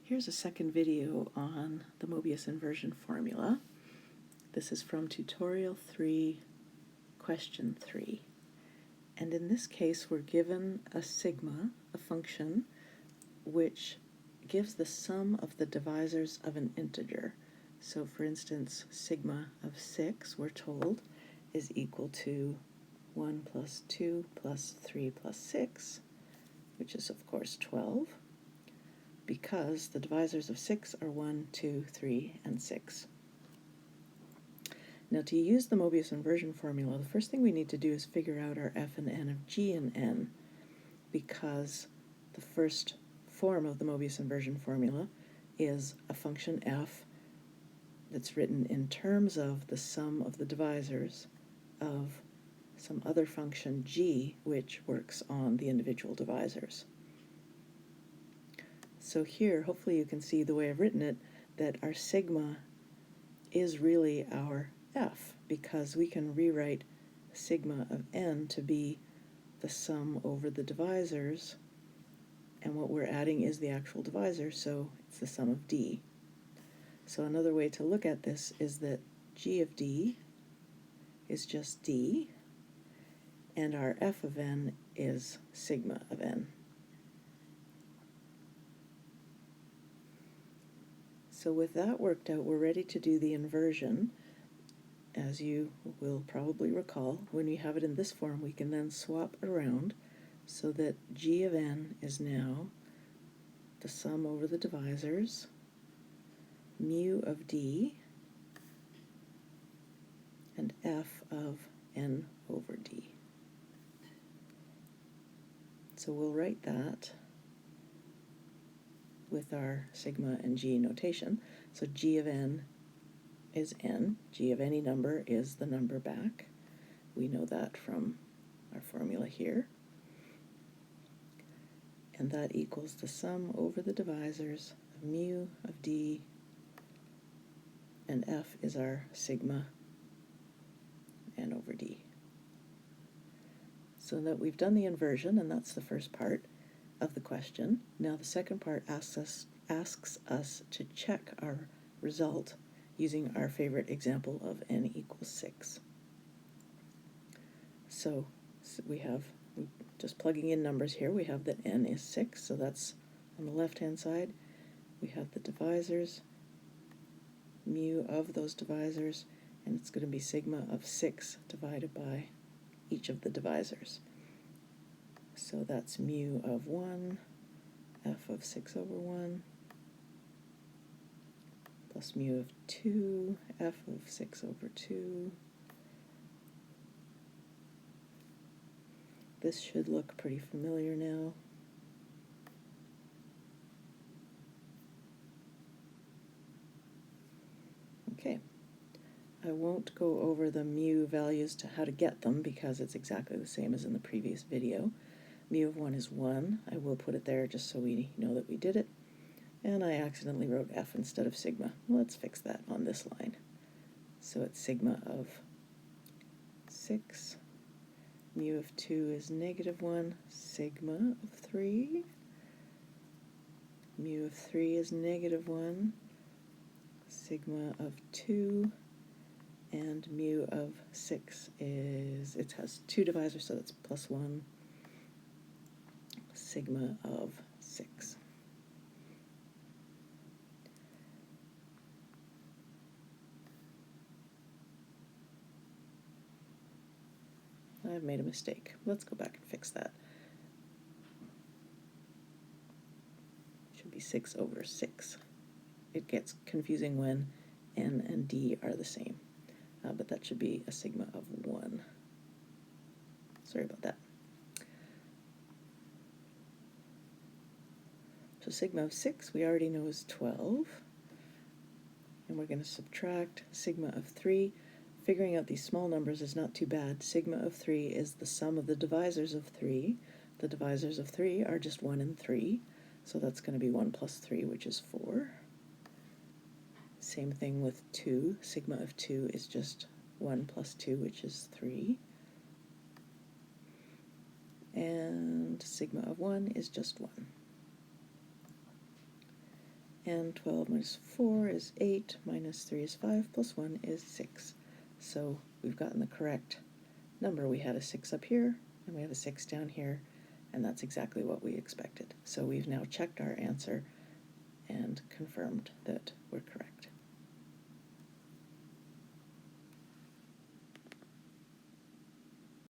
Here's a second video on the Mobius inversion formula. This is from tutorial 3, question 3. And in this case, we're given a sigma, a function, which gives the sum of the divisors of an integer. So for instance, sigma of 6, we're told, is equal to 1 plus 2 plus 3 plus 6, which is of course 12. Because the divisors of 6 are 1, 2, 3, and 6. Now to use the Mobius inversion formula, the first thing we need to do is figure out our f and n of g and n, because the first form of the Mobius inversion formula is a function f that's written in terms of the sum of the divisors of some other function g, which works on the individual divisors. So here, hopefully you can see the way I've written it, that our sigma is really our f, because we can rewrite sigma of n to be the sum over the divisors, and what we're adding is the actual divisor, so it's the sum of d. So another way to look at this is that g of d is just d, and our f of n is sigma of n. So with that worked out, we're ready to do the inversion. As you will probably recall, when we have it in this form, we can then swap around so that g of n is now the sum over the divisors, mu of d, and f of n over d. So we'll write that with our sigma and g notation. So g of n is n. G of any number is the number back. We know that from our formula here. And that equals the sum over the divisors of mu of d, and f is our sigma n over d. So that we've done the inversion, and that's the first part of the question. Now the second part asks us to check our result using our favorite example of n equals 6. So we have, just plugging in numbers here, we have that n is 6, so that's on the left-hand side. We have the divisors, mu of those divisors, and it's going to be sigma of 6 divided by each of the divisors. So that's mu of 1, f of 6 over 1, plus mu of 2, f of 6 over 2. This should look pretty familiar now. Okay, I won't go over the mu values to how to get them because it's exactly the same as in the previous video. Mu of 1 is 1. I will put it there just so we know that we did it. And I accidentally wrote f instead of sigma. Let's fix that on this line. So it's sigma of 6. Mu of 2 is negative 1. Sigma of 3. Mu of 3 is negative 1. Sigma of 2. And mu of 6 is, it has 2 divisors, so that's plus 1. Sigma of 6. I've made a mistake. Let's go back and fix that. It should be 6 over 6. It gets confusing when n and d are the same, but that should be a sigma of 1. Sorry about that. So sigma of 6 we already know is 12, and we're going to subtract sigma of 3. Figuring out these small numbers is not too bad. Sigma of 3 is the sum of the divisors of 3. The divisors of 3 are just 1 and 3, so that's going to be 1 plus 3, which is 4. Same thing with 2. Sigma of 2 is just 1 plus 2, which is 3. And sigma of 1 is just 1. and 12 minus 4 is 8, minus 3 is 5, plus 1 is 6. So we've gotten the correct number. We had a 6 up here, and we have a 6 down here, and that's exactly what we expected. So we've now checked our answer and confirmed that we're correct.